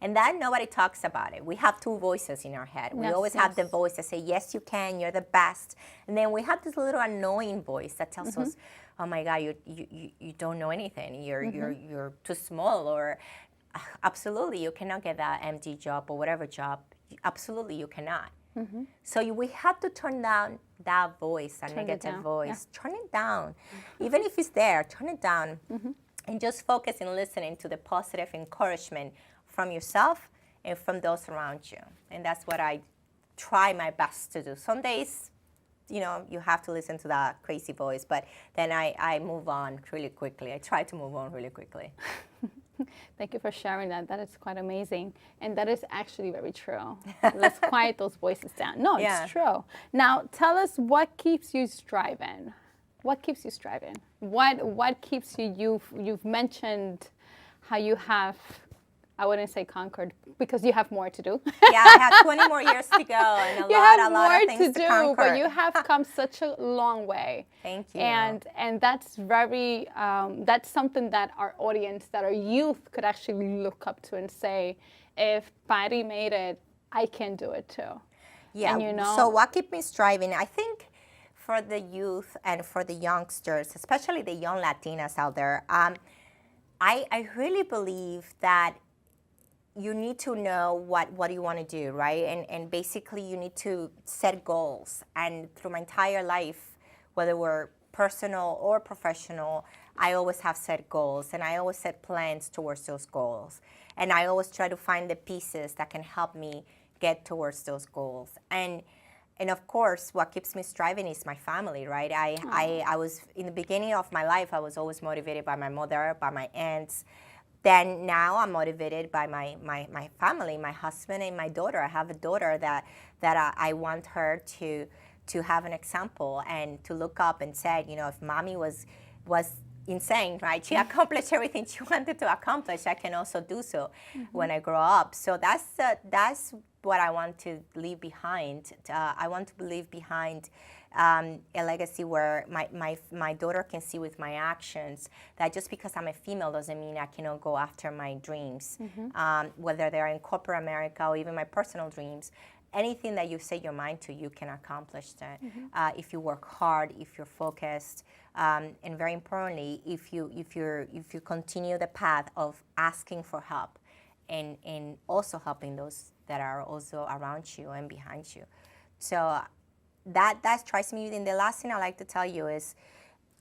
and that nobody talks about it. We have two voices in our head. We always have the voice that say, yes, you can, you're the best. And then we have this little annoying voice that tells us, oh my God, you don't know anything. You're too small, or absolutely, you cannot get that MD job or whatever job. Absolutely, you cannot. So we have to turn down that voice, that negative voice. Yeah. Turn it down. Even if it's there, turn it down. And just focus and listening to the positive encouragement from yourself and from those around you. And that's what I try my best to do. Some days, you have to listen to that crazy voice, but then I move on really quickly. I try to move on really quickly. Thank you for sharing that. That is quite amazing. And that is actually very true. Let's quiet those voices down. No, it's true. Now, tell us what keeps you striving. What keeps you striving? What keeps you? You've mentioned how you have, I wouldn't say conquered, because you have more to do. Yeah, I have 20 more years to go and a lot of things to conquer. But you have come such a long way. Thank you. And that's very, that's something that our audience, that our youth could actually look up to and say, if Patty made it, I can do it too. Yeah. And, you know, So what keeps me striving? I think for the youth and for the youngsters, especially the young Latinas out there, I really believe that you need to know what you want to do, right? And basically you need to set goals. And through my entire life, whether we're personal or professional, I always have set goals and I always set plans towards those goals. And I always try to find the pieces that can help me get towards those goals. And of course, what keeps me striving is my family, right? I was, in the beginning of my life, I was always motivated by my mother, by my aunts. Then now I'm motivated by my family, my husband and my daughter. I have a daughter that I want her to have an example and to look up and say, you know, if mommy was insane, right? She accomplished everything she wanted to accomplish. I can also do so when I grow up. So that's what I want to leave behind. I want to leave behind a legacy where my daughter can see with my actions that just because I'm a female doesn't mean I cannot go after my dreams, whether they're in corporate America or even my personal dreams. Anything that you set your mind to, you can accomplish that if you work hard, if you're focused, and very importantly, if you continue the path of asking for help, and also helping those that are also around you and behind you. So that strikes me. And the last thing I like to tell you is,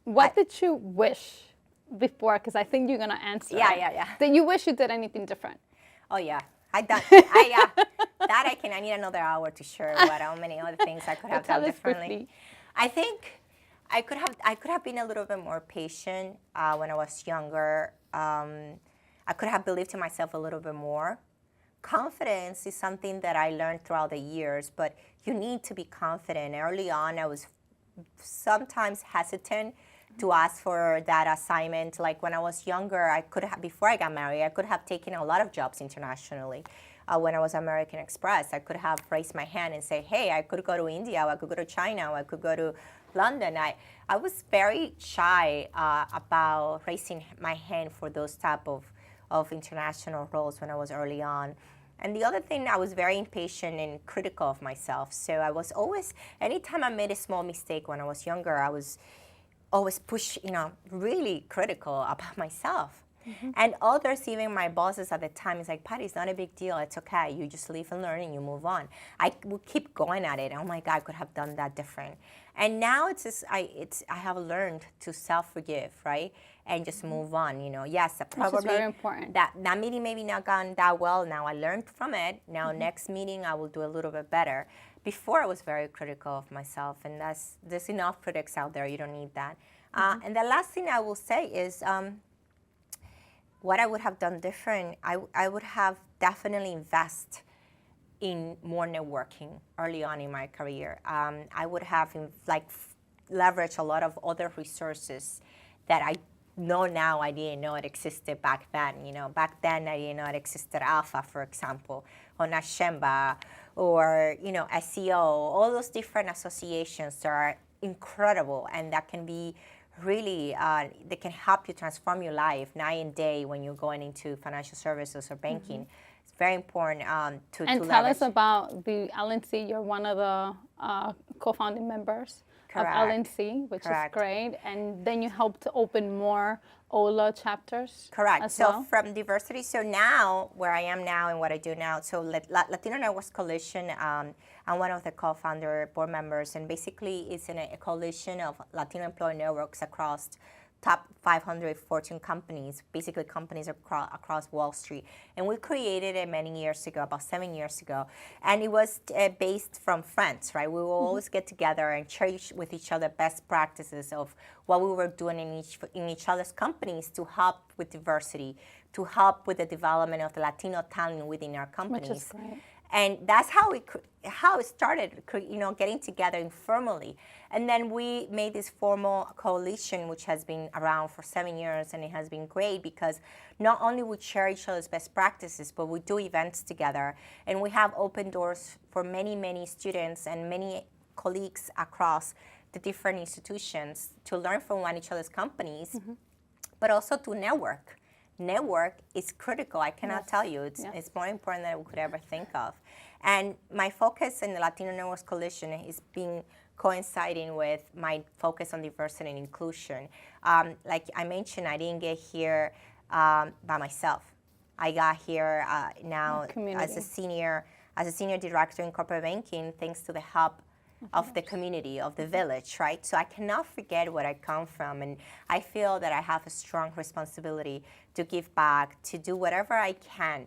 what did you wish before? Because I think you're gonna answer. Yeah. Did you wish you did anything different? Oh yeah, that I need another hour to share how many other things I could have done differently. Briefly. I think I could have been a little bit more patient when I was younger. I could have believed in myself a little bit more. Confidence is something that I learned throughout the years, but you need to be confident. Early on, I was sometimes hesitant to ask for that assignment. Like when I was younger, before I got married, I could have taken a lot of jobs internationally. When I was American Express, I could have raised my hand and say, hey, I could go to India, or I could go to China, or I could go to London. I was very shy about raising my hand for those type of international roles when I was early on. And the other thing, I was very impatient and critical of myself. So I was always, anytime I made a small mistake when I was younger, I was always really critical about myself. And others, even my bosses at the time, is like, Patty, it's not a big deal. It's okay. You just live and learn and you move on. I would keep going at it. Oh my God, I could have done that different. And now I have learned to self-forgive, right? And just move on, Yes, probably. Which is very important. That meeting maybe not gone that well. Now I learned from it. Now next meeting I will do a little bit better. Before I was very critical of myself, and there's enough critics out there. You don't need that. And the last thing I will say is, what I would have done different, I would have definitely invested in more networking early on in my career. I would have leveraged a lot of other resources that I know now I didn't know it existed back then. Back then I didn't know it existed Alpha, for example, or Nashemba, or SEO. All those different associations are incredible, and that can be really, they can help you transform your life night and day when you're going into financial services or banking. It's very important to And tell us about the LNC. You're one of the co-founding members of LNC, which is great. And then you help to open more OLA chapters. Correct. So from diversity, so now where I am now and what I do now, so Latino Networks Coalition, I'm one of the co-founder board members, and basically it's a coalition of Latino employee networks across top 500 Fortune companies, basically companies across Wall Street. And we created it many years ago, about 7 years ago. And it was based from friends, right? We will always get together and share with each other best practices of what we were doing in each other's companies to help with diversity, to help with the development of the Latino talent within our companies. Which is great. And that's how it started, getting together informally. And then we made this formal coalition, which has been around for 7 years, and it has been great because not only we share each other's best practices, but we do events together. And we have open doors for many, many students and many colleagues across the different institutions to learn from each other's companies, but also to network. network is critical. I cannot tell you. It's more important than we could ever think of. And my focus in the Latino Networks Coalition is being coinciding with my focus on diversity and inclusion. Like I mentioned, I didn't get here by myself. I got here now as a senior director in corporate banking, thanks to the help of the community, of the village, right? So I cannot forget where I come from, and I feel that I have a strong responsibility to give back, to do whatever I can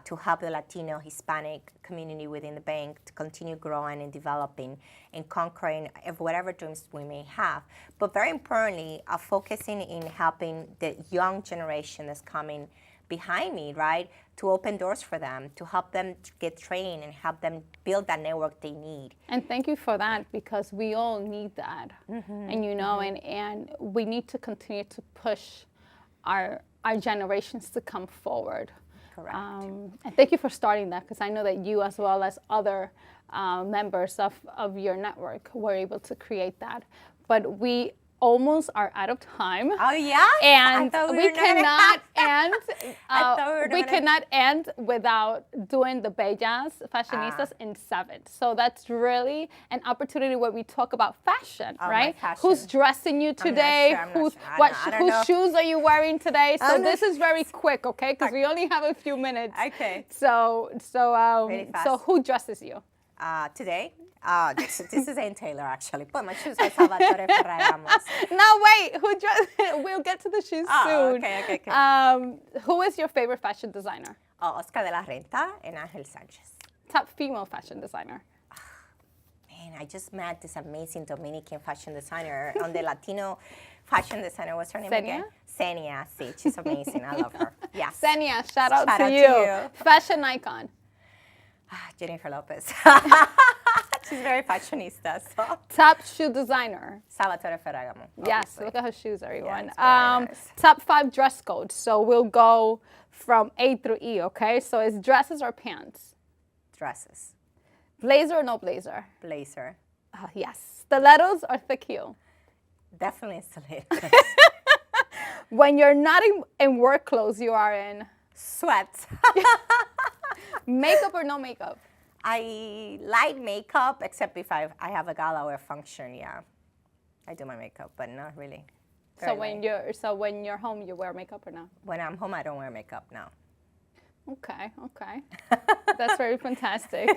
to help the Latino, Hispanic community within the bank to continue growing and developing and conquering whatever dreams we may have. But very importantly, focusing in helping the young generation that's coming behind me, right, to open doors for them, to help them get trained and help them build that network they need. And thank you for that, because we all need that. And you know, and we need to continue to push our generations to come forward. Correct. And thank you for starting that, because I know that you, as well as other members of your network, were able to create that. But we almost are out of time. Oh yeah, and we cannot end without doing the Baez Fashionistas in 7. So that's really an opportunity where we talk about fashion, right? Fashion. Who's dressing you today? Whose shoes are you wearing today? So this is very quick, okay? Because we only have a few minutes. Okay. So who dresses you? Today. This is Ann Taylor, actually. But my shoes are Salvatore Ferragamos. No, wait. We'll get to the shoes soon. Okay. Who is your favorite fashion designer? Oscar de la Renta and Angel Sanchez. Top female fashion designer. Man, I just met this amazing Dominican fashion designer on the Latino fashion designer. What's her name again? Senia. See, she's amazing. I love her. Yeah. Senia, shout out to you. Fashion icon. Jennifer Lopez. She's very fashionista. So. Top shoe designer. Salvatore Ferragamo. Yes, look at her shoes, everyone. Yeah, nice. Top 5 dress codes. So we'll go from A through E, okay? So it's dresses or pants? Dresses. Blazer or no blazer? Blazer. Yes. Stilettos or thick heel? Definitely stilettos. When you're not in work clothes, you are in? Sweats. Makeup or no makeup? I like makeup, except if I have a gala or a function, yeah. I do my makeup, but not really. So when you're home, you wear makeup or no? When I'm home, I don't wear makeup, no. Okay. That's very fantastic.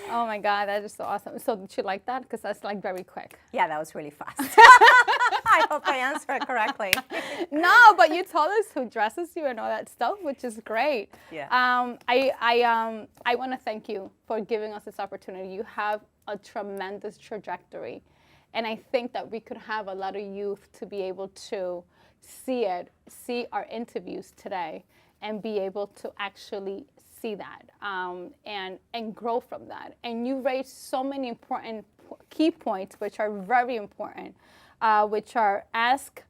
Oh my God, that is so awesome. So did you like that? Because that's like very quick. Yeah, that was really fast. I hope I answered correctly. No, but you told us who dresses you and all that stuff, which is great. Yeah. I want to thank you for giving us this opportunity. You have a tremendous trajectory. And I think that we could have a lot of youth to be able to see our interviews today and be able to actually see that and grow from that. And you raised so many important key points, which are very important, which are ask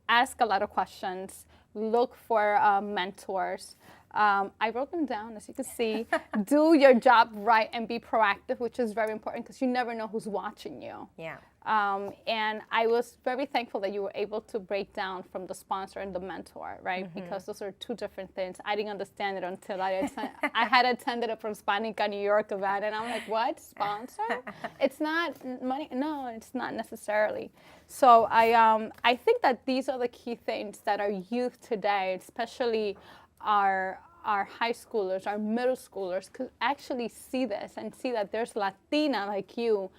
a lot of questions, look for mentors. I wrote them down, as you can see. Do your job right and be proactive, which is very important because you never know who's watching you. Yeah. And I was very thankful that you were able to break down from the sponsor and the mentor, right? Mm-hmm. Because those are two different things. I didn't understand it until I had attended a Prospanica New York event, and I'm like, what? Sponsor? It's not money? No, it's not necessarily. So I think that these are the key things that our youth today, especially our high schoolers, our middle schoolers, could actually see this and see that there's Latina like you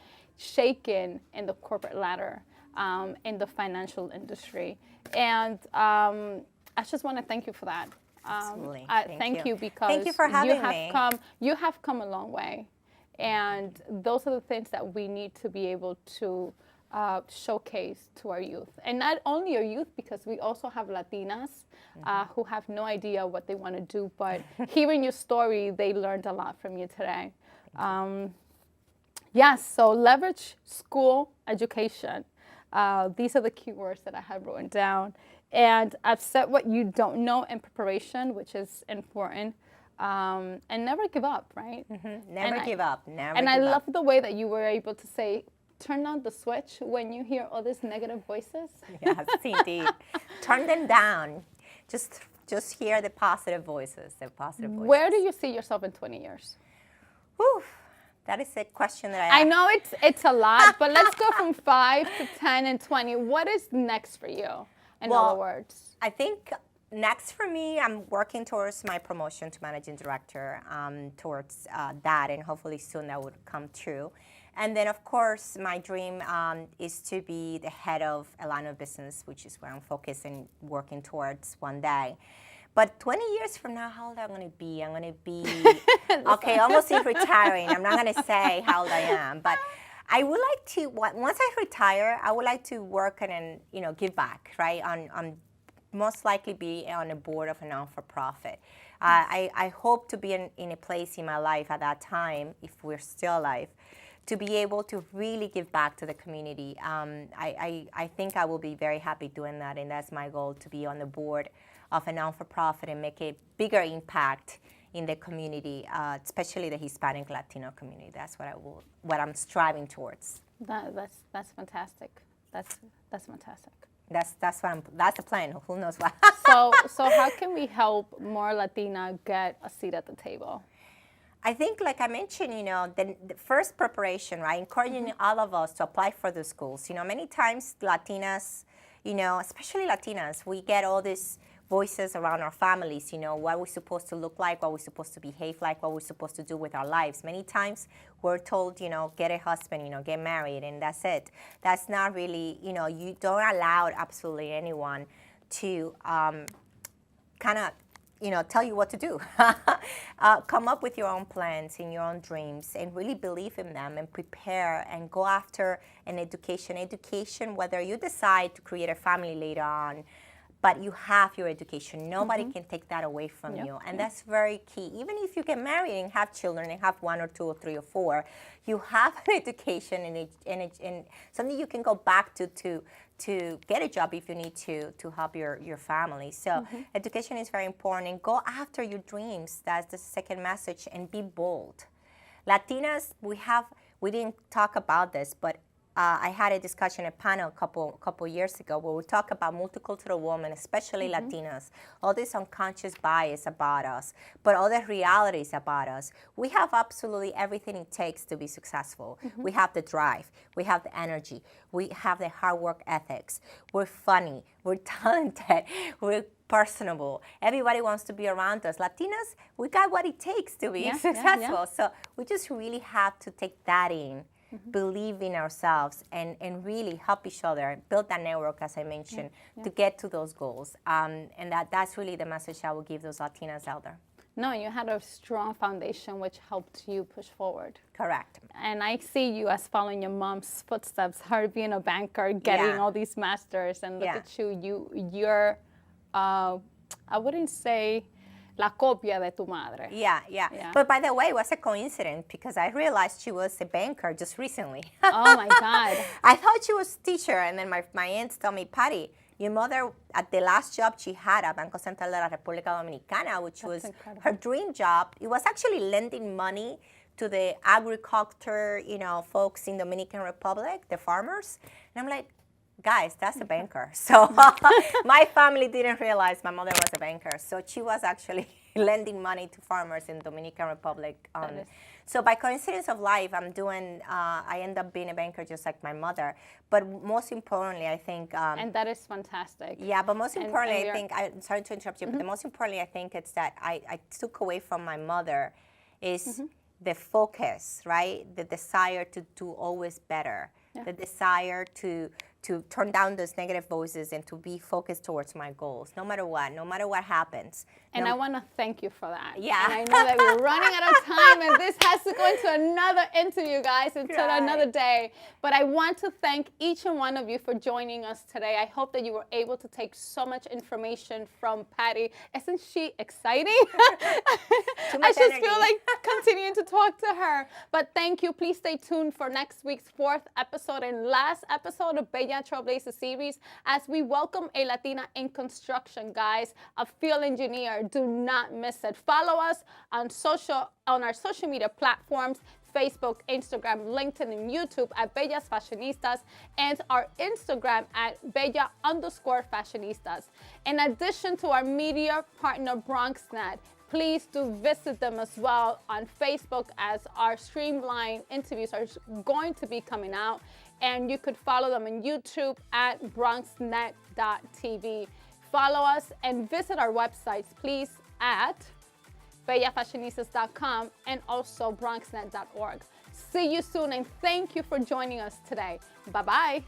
shaken in the corporate ladder, in the financial industry. And I just want to thank you for that. Absolutely. Thank you because thank you for having me. You have come a long way. And those are the things that we need to be able to showcase to our youth. And not only our youth, because we also have Latinas who have no idea what they want to do, but hearing your story, they learned a lot from you today. Yes, so leverage school education. These are the keywords that I have written down. And I've said what you don't know in preparation, which is important. And never give up, right? Mm-hmm. Never give up. And I love the way that you were able to say, turn on the switch when you hear all these negative voices. Yes, indeed. Turn them down. just hear the positive voices, Where do you see yourself in 20 years? Whew, that is a question that I know it's a lot, but let's go from 5 to 10 and 20. What is next for you, in other words? I think next for me, I'm working towards my promotion to managing director, towards that, and hopefully soon that would come true. And then, of course, my dream is to be the head of a line of business, which is where I'm focused and working towards one day. But 20 years from now, how old am I going to be? I'm going to be, okay, almost retiring. I'm not going to say how old I am, but I would like to, once I retire, I would like to work and give back, right? On most likely be on a board of a non-for-profit. I hope to be in a place in my life at that time, if we're still alive, to be able to really give back to the community. I think I will be very happy doing that, and that's my goal, to be on the board of a non-for-profit and make a bigger impact in the community, especially the Hispanic Latino community. That's what I'm striving towards. That's fantastic. That's fantastic. That's the plan. Who knows what? So how can we help more Latina get a seat at the table? I think, like I mentioned, the first preparation, right? Encouraging all of us to apply for the schools. Many times Latinas, especially Latinas, we get all these voices around our families, what we're supposed to look like, what we're supposed to behave like, what we're supposed to do with our lives. Many times we're told, get a husband, get married, and that's it. That's not really, you don't allow absolutely anyone to kind of, tell you what to do. Come up with your own plans and your own dreams and really believe in them and prepare and go after an education. Education, whether you decide to create a family later on, but you have your education. Nobody can take that away from you. And that's very key. Even if you get married and have children and have 1 or 2 or 3 or 4, you have an education and something you can go back to get a job if you need to help your family. So education is very important, and go after your dreams. That's the second message, and be bold. Latinas, we didn't talk about this, but I had a discussion, a panel a couple years ago, where we talk about multicultural women, especially Latinas, all this unconscious bias about us, but all the realities about us. We have absolutely everything it takes to be successful. We have the drive, we have the energy, we have the hard work ethics, we're funny, we're talented, we're personable. Everybody wants to be around us. Latinas, we got what it takes to be successful. So we just really have to take that in. Believe in ourselves and really help each other, build that network, as I mentioned, to get to those goals. And that's really the message I will give those Latinas out there. No, you had a strong foundation which helped you push forward. Correct. And I see you as following your mom's footsteps, her being a banker, getting all these masters, and look at you. You're, I wouldn't say la copia de tu madre. Yeah. But by the way, it was a coincidence because I realized she was a banker just recently. Oh my God. I thought she was a teacher, and then my aunts told me, Patty, your mother, at the last job she had at Banco Central de la República Dominicana, which was her dream job, it was actually lending money to the agriculture, folks in Dominican Republic, the farmers. And I'm like, guys, that's a banker. So my family didn't realize my mother was a banker. So she was actually lending money to farmers in Dominican Republic. So by coincidence of life, I end up being a banker just like my mother. But most importantly, I think... and that is fantastic. Yeah, but most importantly, I think... I'm sorry to interrupt you, but the most importantly, I think it's that I took away from my mother is the focus, right? The desire to do always better. The desire to turn down those negative voices and to be focused towards my goals, no matter what happens. And I want to thank you for that. Yeah. And I know that we're running out of time, and this has to go into another interview, guys, until another day. But I want to thank each and one of you for joining us today. I hope that you were able to take so much information from Patty. Isn't she exciting? I just feel like continuing to talk to her. But thank you. Please stay tuned for next week's 4th episode and last episode of Bella Trailblazer series, as we welcome a Latina in construction, guys, a field engineer. Do not miss it. Follow us on our social media platforms, Facebook, Instagram, LinkedIn, and YouTube at Bellas Fashionistas, and our Instagram at Bella_Fashionistas. In addition to our media partner BronxNet, please do visit them as well on Facebook, as our streamlined interviews are going to be coming out. And you could follow them on YouTube at BronxNet.tv. Follow us and visit our websites, please, at bellafashionistas.com and also bronxnet.org. See you soon, and thank you for joining us today. Bye-bye.